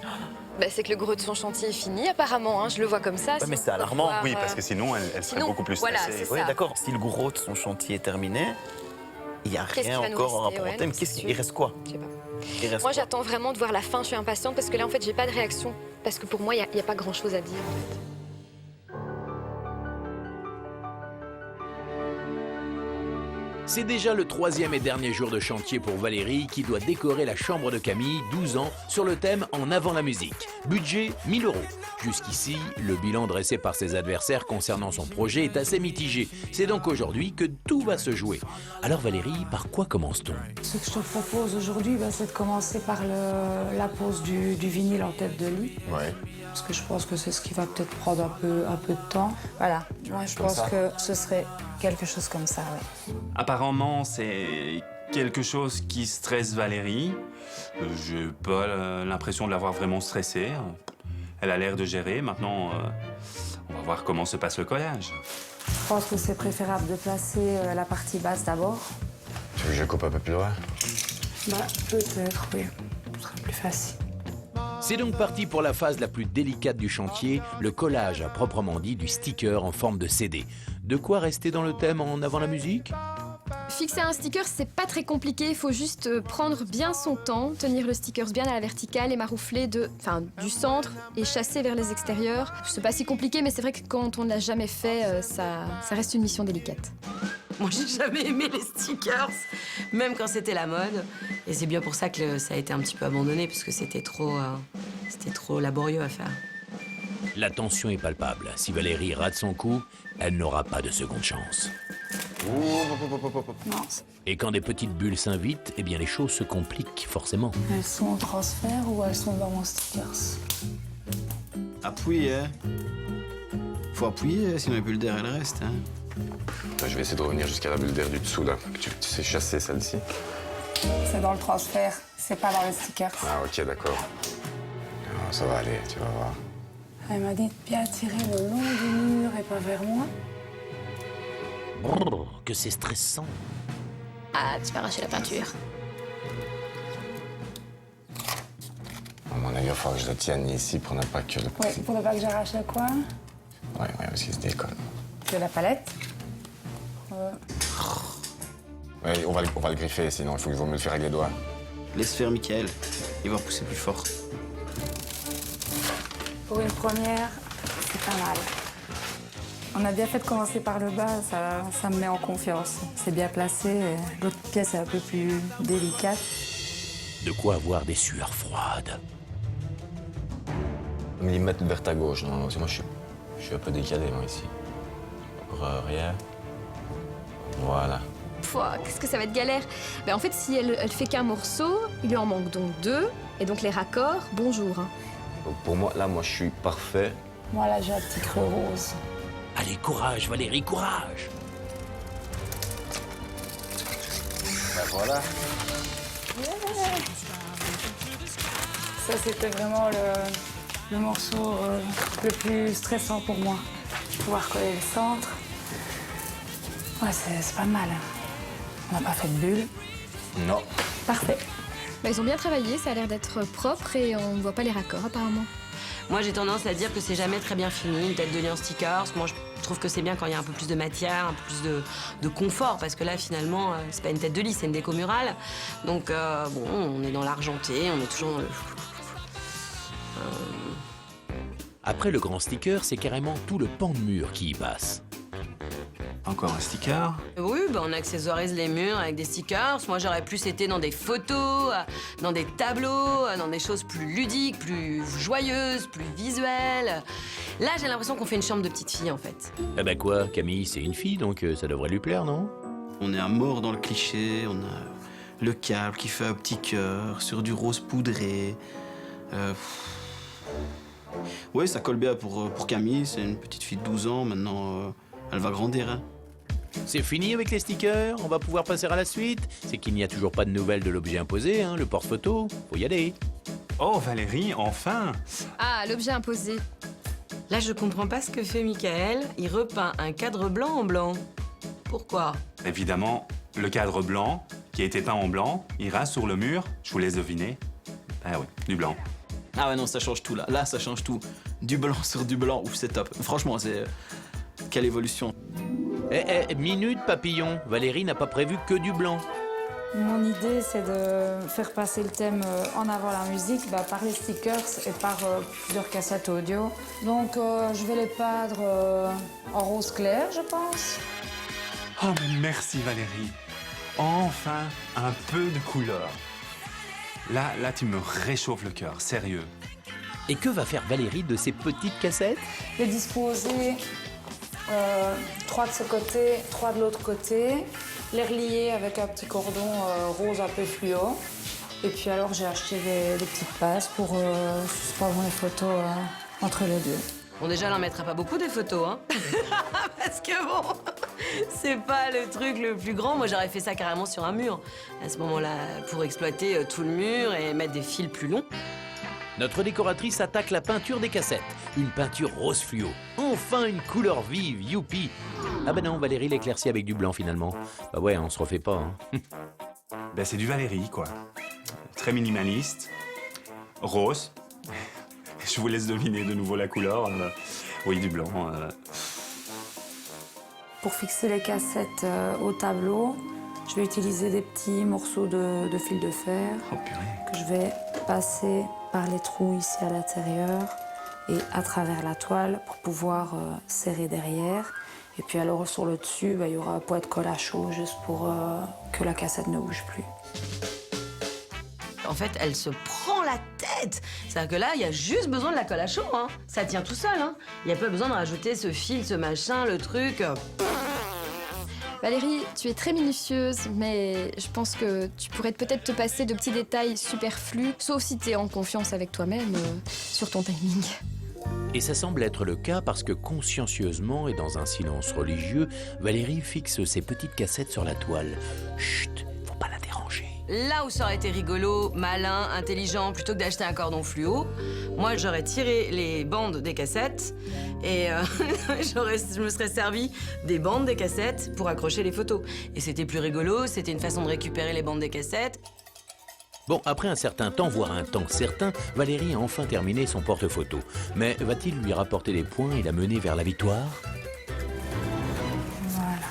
Bah, c'est que le gros de son chantier est fini, apparemment, hein, je le vois comme ça. Ouais, mais c'est alarmant. Oui, parce que sinon, elle serait beaucoup plus voilà, stressée. c'est Oui, ça. d'accord. Si le gros de son chantier est terminé, il n'y a Qu'est-ce rien qui va nous encore en rester, rapport au ouais, thème. non, c'est Il sûr. reste quoi? Je sais pas. Il reste Moi, quoi j'attends vraiment de voir la fin, je suis impatiente parce que là, en fait, j'ai pas de réaction. Parce que pour moi, il n'y a pas grand-chose à dire, en fait. C'est déjà le 3e et dernier jour de chantier pour Valérie qui doit décorer la chambre de Camille, 12 ans, sur le thème En avant la musique. Budget 1 000 €. Jusqu'ici, le bilan dressé par ses adversaires concernant son projet est assez mitigé. C'est donc aujourd'hui que tout va se jouer. Alors Valérie, par quoi commence-t-on? Ce que je te propose aujourd'hui, c'est de commencer par la pose du vinyle en tête de lit. Ouais. Parce que je pense que c'est ce qui va peut-être prendre un peu de temps. Voilà, moi je pense que ce serait quelque chose comme ça, ouais. Apparemment, c'est quelque chose qui stresse Valérie. J'ai pas l'impression de l'avoir vraiment stressée. Elle a l'air de gérer. Maintenant, on va voir comment se passe le collage. Je pense que c'est préférable de placer la partie basse d'abord. Tu veux que je coupe un peu plus loin? Bah, peut-être, oui. Ce sera plus facile. C'est donc parti pour la phase la plus délicate du chantier, le collage à proprement dit du sticker en forme de CD. De quoi rester dans le thème en avant la musique? Fixer un sticker, c'est pas très compliqué, il faut juste prendre bien son temps, tenir le sticker bien à la verticale et maroufler du centre et chasser vers les extérieurs. C'est pas si compliqué, mais c'est vrai que quand on ne l'a jamais fait, ça reste une mission délicate. Moi, j'ai jamais aimé les stickers, même quand c'était la mode. Et c'est bien pour ça que ça a été un petit peu abandonné, parce que c'était trop laborieux à faire. La tension est palpable. Si Valérie rate son coup, elle n'aura pas de seconde chance. Non. Et quand des petites bulles s'invitent, eh bien les choses se compliquent forcément. Elles sont en transfert ou elles sont dans mon stickers? Appuyer. Faut appuyer, sinon la bulle d'air, elle reste. Hein. Je vais essayer de revenir jusqu'à la bulle d'air du dessous, là. Tu sais chasser celle-ci? C'est dans le transfert, c'est pas dans le stickers. Ah, ok, d'accord. Ah, ça va aller, tu vas voir. Elle m'a dit de bien tirer le long du mur et pas vers moi. Brrr, que c'est stressant. Ah, tu vas arracher la peinture. À mon avis, il va falloir que je la tienne ici pour ne pas que le Oui, pour ne pas que j'arrache le coin. Ouais, parce qu'il se décolle. De la palette. Ouais, on va le griffer, sinon il faut mieux le faire avec les doigts. Laisse faire Michael, il va pousser plus fort. Pour une première, c'est pas mal. On a bien fait de commencer par le bas, ça me met en confiance. C'est bien placé, l'autre pièce est un peu plus délicate. De quoi avoir des sueurs froides. Millimètre vers ta gauche, non, moi je suis un peu décalé, moi, ici. Pour rien. Voilà. Pouah, qu'est-ce que ça va être galère. Ben, en fait, si elle fait qu'un morceau, il lui en manque donc 2. Et donc les raccords, bonjour. Hein. Donc pour moi, là, je suis parfait. Moi, là, j'ai un petit creux rose. Allez, courage Valérie, courage. Ben voilà. Ça, c'était vraiment le morceau le plus stressant pour moi. Pouvoir coller le centre. Ouais, c'est pas mal. On n'a pas fait de bulle. Non. Parfait. Ben, ils ont bien travaillé, ça a l'air d'être propre et on ne voit pas les raccords apparemment. Moi, j'ai tendance à dire que c'est jamais très bien fini, une tête de lit en stickers. Moi, je trouve que c'est bien quand il y a un peu plus de matière, un peu plus de confort, parce que là, finalement, c'est pas une tête de lit, c'est une déco murale. Donc, bon, on est dans l'argenté, on est toujours dans le... Après le grand sticker, c'est carrément tout le pan de mur qui y passe. Encore un sticker. Oui, ben on accessoirise les murs avec des stickers. Moi, j'aurais plus été dans des photos, dans des tableaux, dans des choses plus ludiques, plus joyeuses, plus visuelles. Là, j'ai l'impression qu'on fait une chambre de petite fille, en fait. Eh ben quoi, Camille, c'est une fille, donc ça devrait lui plaire, non? On est à mort dans le cliché, on a le câble qui fait un petit cœur sur du rose poudré. Oui, ça colle bien pour Camille, c'est une petite fille de 12 ans, maintenant elle va grandir. Hein. C'est fini avec les stickers, on va pouvoir passer à la suite. C'est qu'il n'y a toujours pas de nouvelles de l'objet imposé, hein, le porte-photo. Faut y aller. Oh Valérie, enfin! Ah, l'objet imposé. Là, je comprends pas ce que fait Michael. Il repeint un cadre blanc en blanc. Pourquoi? Évidemment, le cadre blanc, qui a été peint en blanc, ira sur le mur. Je vous laisse deviner. Ah oui, du blanc. Ah ouais, non, ça change tout là. Là, ça change tout. Du blanc sur du blanc, ouf, c'est top. Franchement, c'est... Quelle évolution. Minute papillon. Valérie n'a pas prévu que du blanc. Mon idée, c'est de faire passer le thème en avant la musique par les stickers et par plusieurs cassettes audio. Donc, je vais les peindre en rose clair, je pense. Oh, mais merci Valérie. Enfin, un peu de couleur. Là, tu me réchauffes le cœur, sérieux. Et que va faire Valérie de ces petites cassettes? Les disposer 3 de ce côté, 3 de l'autre côté, les relier avec un petit cordon rose un peu fluo. Et puis alors, j'ai acheté des petites passes pour suspendre les photos entre les deux. Bon, déjà, elle en mettra pas beaucoup des photos, hein. Parce que bon... C'est pas le truc le plus grand. Moi, j'aurais fait ça carrément sur un mur. À ce moment-là, pour exploiter tout le mur et mettre des fils plus longs. Notre décoratrice attaque la peinture des cassettes. Une peinture rose fluo. Enfin une couleur vive, youpi. Ah ben non, Valérie l'éclaircit avec du blanc finalement. Bah ouais, on se refait pas. Hein. Ben, c'est du Valérie, quoi. Très minimaliste. Rose. Je vous laisse deviner de nouveau la couleur. Oui, du blanc. Pour fixer les cassettes au tableau, je vais utiliser des petits morceaux de fil de fer que je vais passer par les trous ici à l'intérieur et à travers la toile pour pouvoir serrer derrière. Et puis alors sur le dessus, il y aura un pot de colle à chaud juste pour que la cassette ne bouge plus. En fait, elle se prend la tête. C'est-à-dire que là, il y a juste besoin de la colle à chaud. Hein. Ça tient tout seul. Hein. Il n'y a pas besoin de rajouter ce fil, ce machin, le truc. Valérie, tu es très minutieuse, mais je pense que tu pourrais peut-être te passer de petits détails superflus, sauf si tu es en confiance avec toi-même sur ton timing. Et ça semble être le cas parce que consciencieusement et dans un silence religieux, Valérie fixe ses petites cassettes sur la toile. Chut, faut pas la déranger. Là où ça aurait été rigolo, malin, intelligent, plutôt que d'acheter un cordon fluo, moi j'aurais tiré les bandes des cassettes et je me serais servi des bandes des cassettes pour accrocher les photos. Et c'était plus rigolo, c'était une façon de récupérer les bandes des cassettes. Bon, après un certain temps, voire un temps certain, Valérie a enfin terminé son porte-photo. Mais va-t-il lui rapporter des points et la mener vers la victoire? Voilà.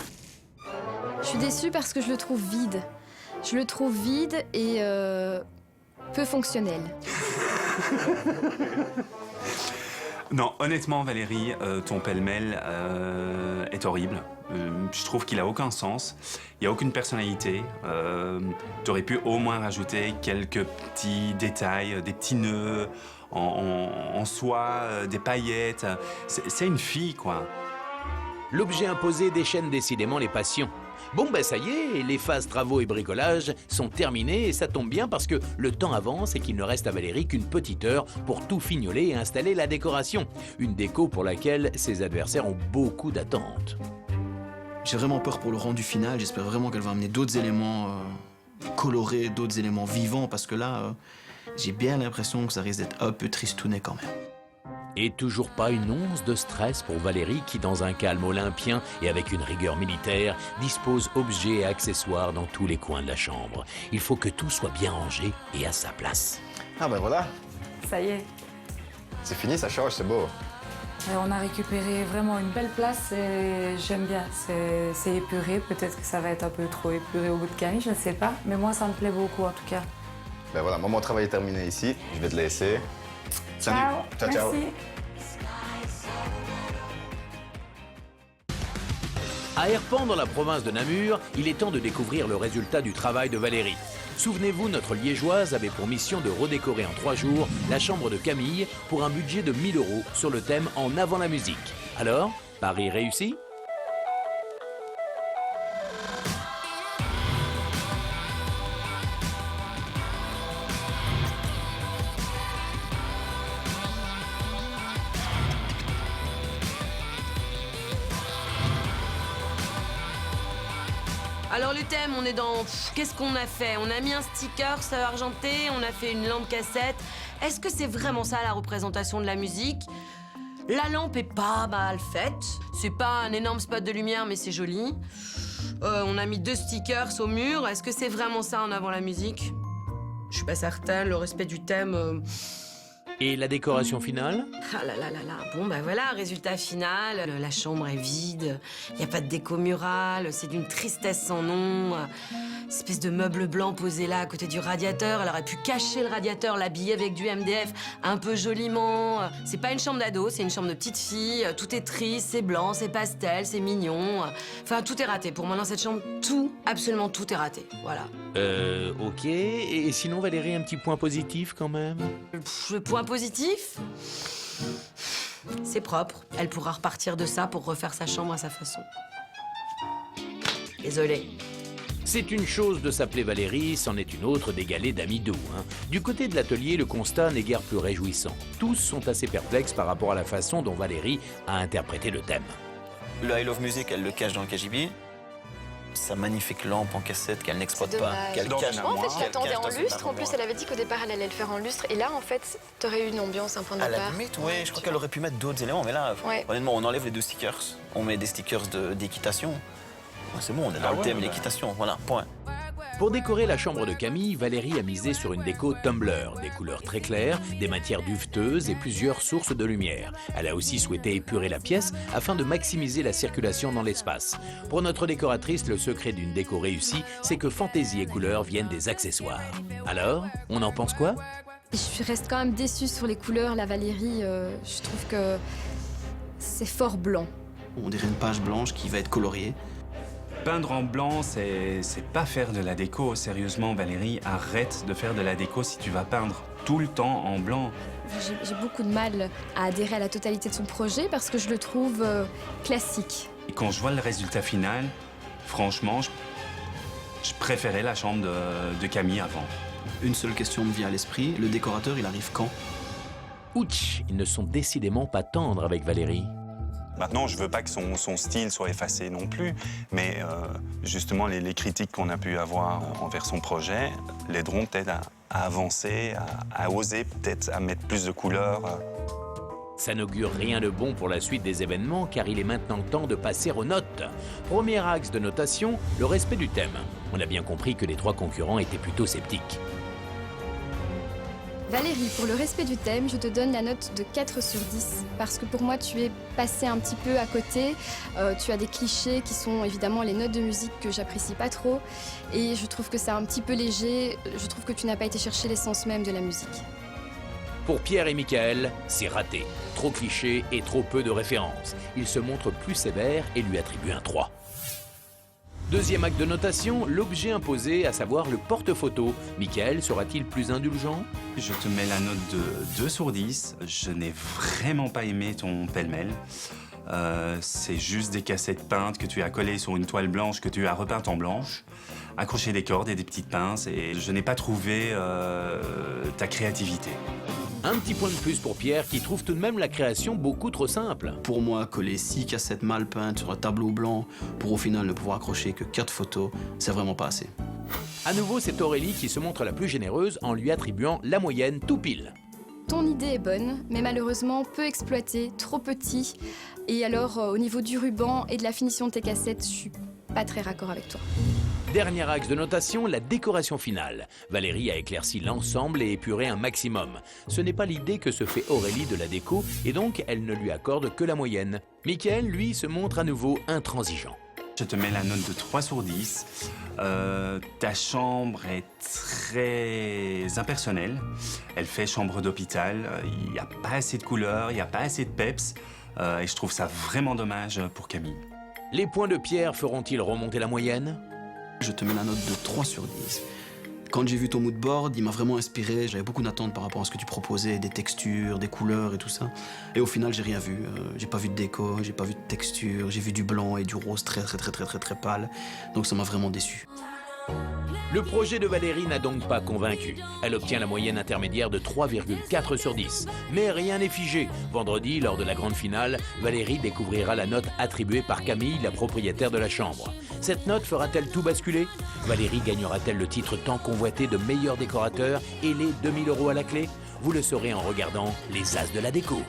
Je suis déçue parce que je le trouve vide. Je le trouve vide et peu fonctionnel. Non, honnêtement, Valérie, ton pêle-mêle est horrible. Je trouve qu'il a aucun sens. Il n'y a aucune personnalité. Tu aurais pu au moins rajouter quelques petits détails, des petits nœuds en soie, des paillettes. C'est une fille, quoi. L'objet imposé déchaîne décidément les passions. Bon ben ça y est, les phases travaux et bricolage sont terminées et ça tombe bien parce que le temps avance et qu'il ne reste à Valérie qu'une petite heure pour tout fignoler et installer la décoration. Une déco pour laquelle ses adversaires ont beaucoup d'attentes. J'ai vraiment peur pour le rendu final. J'espère vraiment qu'elle va amener d'autres éléments colorés, d'autres éléments vivants parce que là, j'ai bien l'impression que ça risque d'être un peu tristounet quand même. Et toujours pas une once de stress pour Valérie qui, dans un calme olympien et avec une rigueur militaire, dispose objets et accessoires dans tous les coins de la chambre. Il faut que tout soit bien rangé et à sa place. Ah ben voilà, Ça y est. c'est fini, ça change, c'est beau. Et on a récupéré vraiment une belle place et j'aime bien. C'est épuré, peut-être que ça va être un peu trop épuré au bout de Camille, je ne sais pas. Mais moi, ça me plaît beaucoup en tout cas. Ben voilà, moi mon travail est terminé ici, je vais te laisser. Salut. Ciao, ciao. Merci. À Herpan, dans la province de Namur, il est temps de découvrir le résultat du travail de Valérie. Souvenez-vous, notre liégeoise avait pour mission de redécorer en 3 jours la chambre de Camille pour un budget de 1 000 € sur le thème En avant la musique. Alors, pari réussi ? Alors le thème, on est dans... Qu'est-ce qu'on a fait? On a mis un sticker argenté, on a fait une lampe cassette. Est-ce que c'est vraiment ça la représentation de la musique? La lampe est pas mal faite. C'est pas un énorme spot de lumière, mais c'est joli. On a mis 2 stickers au mur. Est-ce que c'est vraiment ça en avant la musique? Je suis pas certaine. Le respect du thème... Et la décoration finale ? Ah là là là là. Bon, bah voilà, résultat final. La chambre est vide. Il n'y a pas de déco murale. C'est d'une tristesse sans nom. Espèce de meuble blanc posé là à côté du radiateur. Elle aurait pu cacher le radiateur, l'habiller avec du MDF un peu joliment. C'est pas une chambre d'ado, c'est une chambre de petite fille. Tout est triste, c'est blanc, c'est pastel, c'est mignon. Enfin, tout est raté. Pour moi, dans cette chambre, tout, absolument tout est raté. Voilà. Ok. Et sinon, Valérie, un petit point positif quand même ? Le point positif, c'est propre. Elle pourra repartir de ça pour refaire sa chambre à sa façon. Désolée. C'est une chose de s'appeler Valérie, c'en est une autre d'égaler d'Amidou. Du côté de l'atelier, le constat n'est guère plus réjouissant. Tous sont assez perplexes par rapport à la façon dont Valérie a interprété le thème. Le I Love Music, elle le cache dans le KGB. Sa magnifique lampe en cassette qu'elle n'exploite pas, qu'elle cache. Moi, en fait, je qu'elle l'attendais cache en dans son lustre. En armoire. plus, elle avait dit qu'au départ, elle allait le faire en lustre. Et là, en fait, t'aurais eu une ambiance, un point de À la départ. limite, oui, je crois qu'elle aurait pu mettre d'autres éléments, mais là, Ouais. honnêtement, on enlève les 2 stickers, on met des stickers d'équitation. Ouais, c'est bon, on est dans le thème l'équitation, voilà, point. Pour décorer la chambre de Camille, Valérie a misé sur une déco Tumblr, des couleurs très claires, des matières duveteuses et plusieurs sources de lumière. Elle a aussi souhaité épurer la pièce afin de maximiser la circulation dans l'espace. Pour notre décoratrice, le secret d'une déco réussie, c'est que fantaisie et couleurs viennent des accessoires. Alors, on en pense quoi? Je reste quand même déçue sur les couleurs. La Valérie, je trouve que c'est fort blanc. On dirait une page blanche qui va être coloriée. Peindre en blanc, c'est pas faire de la déco. Sérieusement, Valérie, arrête de faire de la déco si tu vas peindre tout le temps en blanc. J'ai beaucoup de mal à adhérer à la totalité de son projet parce que je le trouve classique. Et quand je vois le résultat final, franchement, je préférais la chambre de Camille avant. Une seule question me vient à l'esprit, le décorateur, il arrive quand? Ouch, ils ne sont décidément pas tendres avec Valérie. Maintenant, je veux pas que son style soit effacé non plus, mais justement, les critiques qu'on a pu avoir envers son projet l'aideront peut-être à avancer, à oser peut-être, à mettre plus de couleurs. Ça n'augure rien de bon pour la suite des événements car il est maintenant temps de passer aux notes. Premier axe de notation, le respect du thème. On a bien compris que les 3 concurrents étaient plutôt sceptiques. Valérie, pour le respect du thème, je te donne la note de 4 sur 10 parce que pour moi, tu es passé un petit peu à côté. Tu as des clichés qui sont évidemment les notes de musique que j'apprécie pas trop et je trouve que c'est un petit peu léger. Je trouve que tu n'as pas été chercher l'essence même de la musique. Pour Pierre et Michael, c'est raté. Trop cliché et trop peu de références. Ils se montrent plus sévères et lui attribuent un 3. Deuxième acte de notation, l'objet imposé, à savoir le porte-photo. Michael sera-t-il plus indulgent? Je te mets la note de 2 sur 10. Je n'ai vraiment pas aimé ton pêle-mêle. C'est juste des cassettes peintes que tu as collées sur une toile blanche que tu as repeinte en blanche, accroché des cordes et des petites pinces, et je n'ai pas trouvé ta créativité. Un petit point de plus pour Pierre qui trouve tout de même la création beaucoup trop simple. Pour moi, coller 6 cassettes mal peintes sur un tableau blanc pour au final ne pouvoir accrocher que 4 photos, c'est vraiment pas assez. À nouveau, c'est Aurélie qui se montre la plus généreuse en lui attribuant la moyenne tout pile. Ton idée est bonne, mais malheureusement peu exploitée, trop petit. Et alors, au niveau du ruban et de la finition de tes cassettes, je suis pas très raccord avec toi. Dernier axe de notation, la décoration finale. Valérie a éclairci l'ensemble et épuré un maximum. Ce n'est pas l'idée que se fait Aurélie de la déco et donc elle ne lui accorde que la moyenne. Michael, lui, se montre à nouveau intransigeant. Je te mets la note de 3 sur 10. Ta chambre est très impersonnelle. Elle fait chambre d'hôpital. Il n'y a pas assez de couleurs, il n'y a pas assez de peps. Et je trouve ça vraiment dommage pour Camille. Les points de Pierre feront-ils remonter la moyenne? Je te mets la note de 3 sur 10. Quand j'ai vu ton mood board, il m'a vraiment inspiré. J'avais beaucoup d'attentes par rapport à ce que tu proposais, des textures, des couleurs et tout ça. Et au final, j'ai rien vu. J'ai pas vu de déco, j'ai pas vu de texture, j'ai vu du blanc et du rose très pâle. Donc ça m'a vraiment déçu. Le projet de Valérie n'a donc pas convaincu. Elle obtient la moyenne intermédiaire de 3,4 sur 10. Mais rien n'est figé. Vendredi, lors de la grande finale, Valérie découvrira la note attribuée par Camille, la propriétaire de la chambre. Cette note fera-t-elle tout basculer? Valérie gagnera-t-elle le titre tant convoité de meilleur décorateur et les 2000 € à la clé? Vous le saurez en regardant les As de la déco.